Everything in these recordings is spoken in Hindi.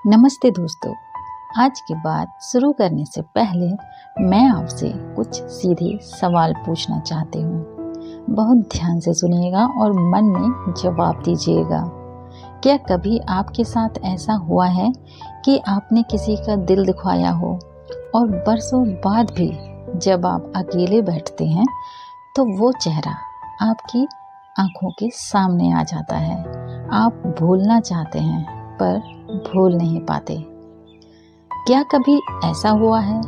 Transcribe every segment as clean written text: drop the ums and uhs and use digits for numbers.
नमस्ते दोस्तों। आज की बात शुरू करने से पहले मैं आपसे कुछ सीधे सवाल पूछना चाहती हूँ। बहुत ध्यान से सुनिएगा और मन में जवाब दीजिएगा। क्या कभी आपके साथ ऐसा हुआ है कि आपने किसी का दिल दुखाया हो और बरसों बाद भी जब आप अकेले बैठते हैं तो वो चेहरा आपकी आंखों के सामने आ जाता है। आप भूलना चाहते हैं पर भूल नहीं पाते। क्या कभी ऐसा हुआ है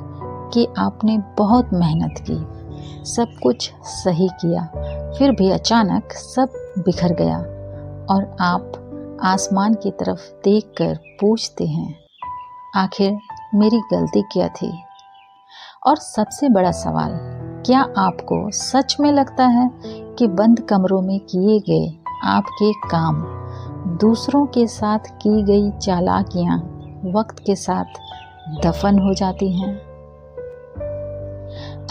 कि आपने बहुत मेहनत की, सब कुछ सही किया, फिर भी अचानक सब बिखर गया और आप आसमान की तरफ देखकर पूछते हैं, आखिर मेरी गलती क्या थी? और सबसे बड़ा सवाल, क्या आपको सच में लगता है कि बंद कमरों में किए गए आपके काम, दूसरों के साथ की गई चालाकियां वक्त के साथ दफन हो जाती हैं?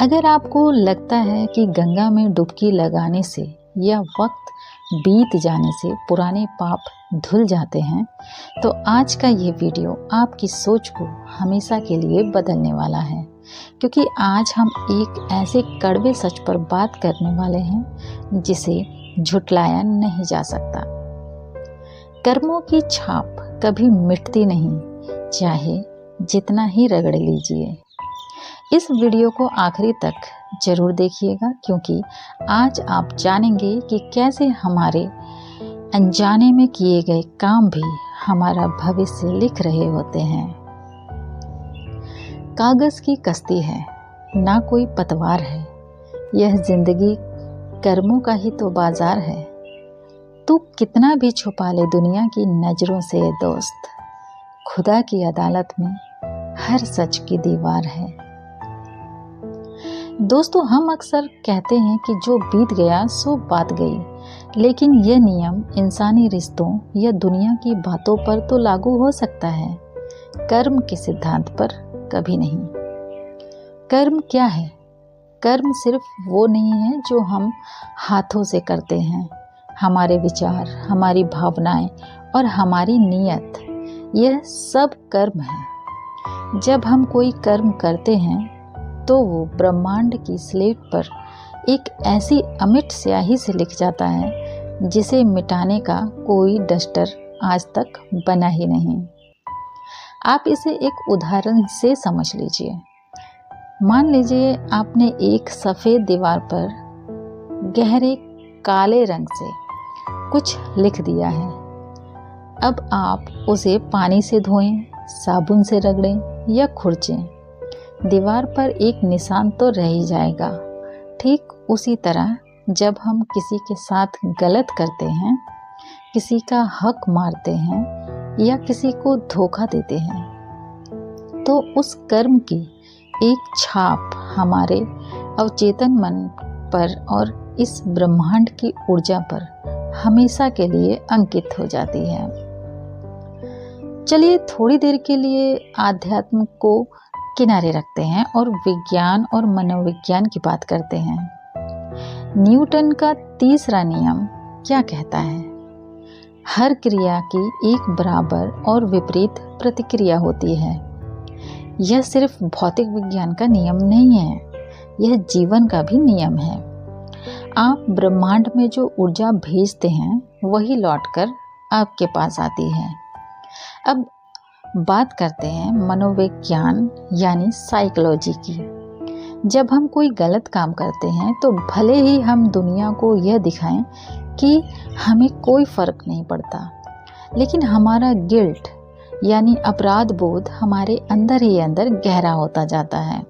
अगर आपको लगता है कि गंगा में डुबकी लगाने से या वक्त बीत जाने से पुराने पाप धुल जाते हैं, तो आज का ये वीडियो आपकी सोच को हमेशा के लिए बदलने वाला है। क्योंकि आज हम एक ऐसे कड़वे सच पर बात करने वाले हैं जिसे झुटलाया नहीं जा सकता। कर्मों की छाप कभी मिटती नहीं, चाहे जितना ही रगड़ लीजिए। इस वीडियो को आखिरी तक जरूर देखिएगा, क्योंकि आज आप जानेंगे कि कैसे हमारे अनजाने में किए गए काम भी हमारा भविष्य लिख रहे होते हैं। कागज की कश्ती है, ना कोई पतवार है। यह जिंदगी कर्मों का ही तो बाजार है। तू कितना भी छुपा ले दुनिया की नजरों से दोस्त, खुदा की अदालत में हर सच की दीवार है। दोस्तों, हम अक्सर कहते हैं कि जो बीत गया सो बात गई, लेकिन यह नियम इंसानी रिश्तों या दुनिया की बातों पर तो लागू हो सकता है, कर्म के सिद्धांत पर कभी नहीं। कर्म क्या है? कर्म सिर्फ वो नहीं है जो हम हाथों से करते हैं। हमारे विचार, हमारी भावनाएं और हमारी नीयत, यह सब कर्म है। जब हम कोई कर्म करते हैं तो वो ब्रह्मांड की स्लेट पर एक ऐसी अमिट स्याही से लिख जाता है जिसे मिटाने का कोई डस्टर आज तक बना ही नहीं। आप इसे एक उदाहरण से समझ लीजिए। मान लीजिए आपने एक सफ़ेद दीवार पर गहरे काले रंग से कुछ लिख दिया है। अब आप उसे पानी से धोएं, साबुन से रगड़ें या खुरचें, दीवार पर एक निशान तो रह ही जाएगा। ठीक उसी तरह जब हम किसी के साथ गलत करते हैं, किसी का हक मारते हैं या किसी को धोखा देते हैं, तो उस कर्म की एक छाप हमारे अवचेतन मन पर और इस ब्रह्मांड की ऊर्जा पर हमेशा के लिए अंकित हो जाती है। चलिए थोड़ी देर के लिए आध्यात्म को किनारे रखते हैं और विज्ञान और मनोविज्ञान की बात करते हैं। न्यूटन का तीसरा नियम क्या कहता है? हर क्रिया की एक बराबर और विपरीत प्रतिक्रिया होती है। यह सिर्फ भौतिक विज्ञान का नियम नहीं है, यह जीवन का भी नियम है। आप ब्रह्मांड में जो ऊर्जा भेजते हैं वही लौटकर आपके पास आती है। अब बात करते हैं मनोविज्ञान यानी साइकोलॉजी की। जब हम कोई गलत काम करते हैं तो भले ही हम दुनिया को यह दिखाएं कि हमें कोई फर्क नहीं पड़ता, लेकिन हमारा गिल्ट यानी अपराध बोध हमारे अंदर ही अंदर गहरा होता जाता है।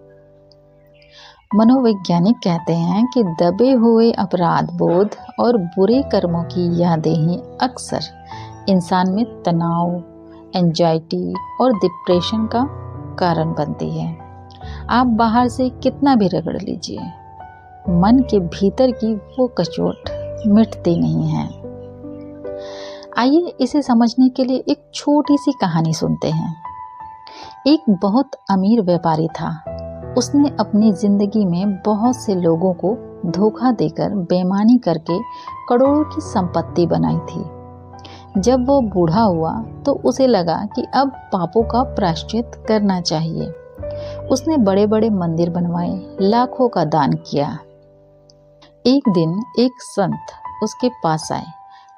मनोवैज्ञानिक कहते हैं कि दबे हुए अपराध बोध और बुरे कर्मों की यादें ही अक्सर इंसान में तनाव, एंजाइटी और डिप्रेशन का कारण बनती है। आप बाहर से कितना भी रगड़ लीजिए, मन के भीतर की वो कचोट मिटती नहीं है। आइए इसे समझने के लिए एक छोटी सी कहानी सुनते हैं। एक बहुत अमीर व्यापारी था। उसने अपनी जिंदगी में बहुत से लोगों को धोखा देकर बेईमानी करके करोड़ों की संपत्ति बनाई थी। जब वो बूढ़ा हुआ तो उसे लगा कि अब पापों का प्रायश्चित करना चाहिए। उसने बड़े बड़े मंदिर बनवाए, लाखों का दान किया। एक दिन एक संत उसके पास आए।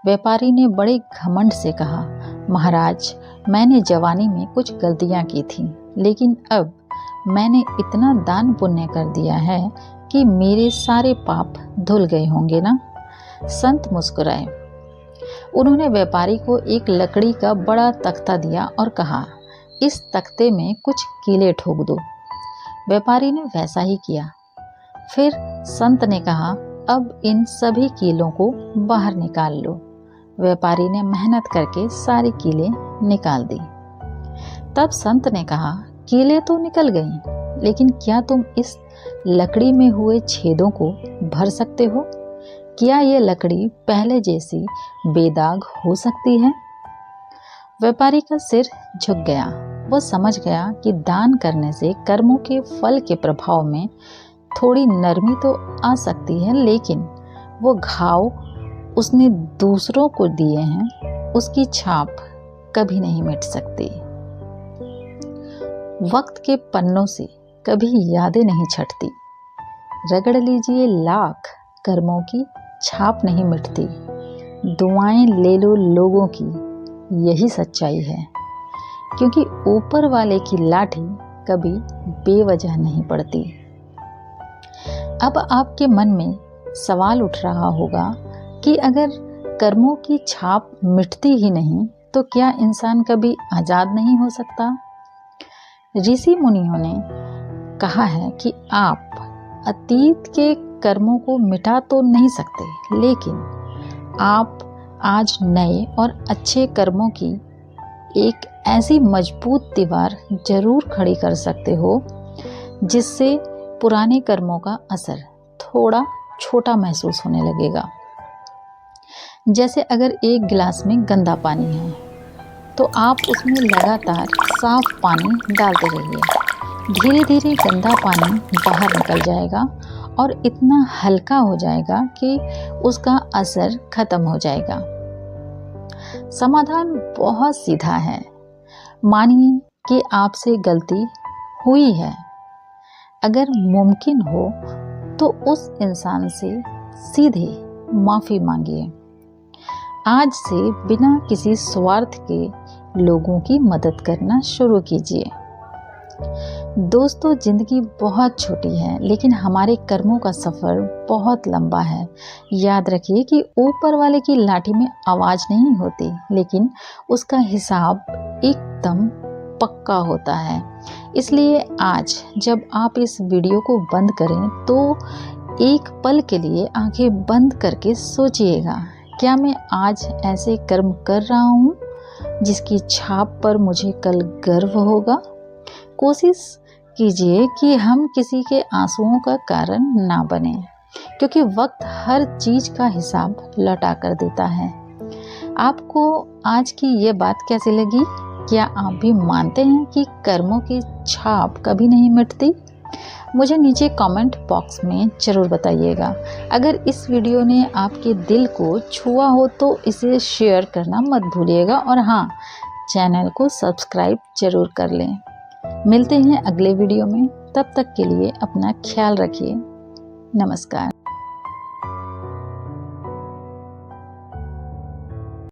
व्यापारी ने बड़े घमंड से कहा, महाराज, मैंने जवानी में कुछ गलतियां की थी, लेकिन अब मैंने इतना दान पुण्य कर दिया है कि मेरे सारे पाप धुल गए होंगे ना। संत मुस्कुराए। उन्होंने व्यापारी को एक लकड़ी का बड़ा तख्ता दिया और कहा, इस तख्ते में कुछ कीले ठोक दो। व्यापारी ने वैसा ही किया। फिर संत ने कहा, अब इन सभी कीलों को बाहर निकाल लो। व्यापारी ने मेहनत करके सारी कीलें निकाल दी। तब संत ने कहा, कीलें तो निकल गईं, लेकिन क्या तुम इस लकड़ी में हुए छेदों को भर सकते हो? क्या ये लकड़ी पहले जैसी बेदाग हो सकती है? व्यापारी का सिर झुक गया। वो समझ गया कि दान करने से कर्मों के फल के प्रभाव में थोड़ी नरमी तो आ सकती है, लेकिन वो घाव उसने दूसरों को दिए हैं, उसकी छाप कभी नहीं मिट सकती। वक्त के पन्नों से कभी यादें नहीं छटती। रगड़ लीजिए लाख, कर्मों की छाप नहीं मिटती। दुआएं ले लो लोगों की, यही सच्चाई है, क्योंकि ऊपर वाले की लाठी कभी बेवजह नहीं पड़ती। अब आपके मन में सवाल उठ रहा होगा कि अगर कर्मों की छाप मिटती ही नहीं तो क्या इंसान कभी आजाद नहीं हो सकता? ऋषि मुनियों ने कहा है कि आप अतीत के कर्मों को मिटा तो नहीं सकते, लेकिन आप आज नए और अच्छे कर्मों की एक ऐसी मजबूत दीवार जरूर खड़ी कर सकते हो जिससे पुराने कर्मों का असर थोड़ा छोटा महसूस होने लगेगा। जैसे अगर एक गिलास में गंदा पानी है तो आप उसमें लगातार साफ पानी डालते रहिए। धीरे धीरे गंदा पानी बाहर निकल जाएगा और इतना हल्का हो जाएगा कि उसका असर खत्म हो जाएगा। समाधान बहुत सीधा है। मानिए कि आपसे गलती हुई है। अगर मुमकिन हो तो उस इंसान से सीधे माफ़ी मांगिए। आज से बिना किसी स्वार्थ के लोगों की मदद करना शुरू कीजिए। दोस्तों, जिंदगी बहुत छोटी है, लेकिन हमारे कर्मों का सफ़र बहुत लंबा है। याद रखिए कि ऊपर वाले की लाठी में आवाज़ नहीं होती, लेकिन उसका हिसाब एकदम पक्का होता है। इसलिए आज जब आप इस वीडियो को बंद करें तो एक पल के लिए आंखें बंद करके सोचिएगा, क्या मैं आज ऐसे कर्म कर रहा हूँ जिसकी छाप पर मुझे कल गर्व होगा? कोशिश कीजिए कि हम किसी के आंसुओं का कारण ना बने, क्योंकि वक्त हर चीज़ का हिसाब लौटा कर देता है। आपको आज की ये बात कैसी लगी? क्या आप भी मानते हैं कि कर्मों की छाप कभी नहीं मिटती? मुझे नीचे कमेंट बॉक्स में ज़रूर बताइएगा। अगर इस वीडियो ने आपके दिल को छुआ हो तो इसे शेयर करना मत भूलिएगा, और हाँ, चैनल को सब्सक्राइब ज़रूर कर लें। मिलते हैं अगले वीडियो में। तब तक के लिए अपना ख्याल रखिए। नमस्कार।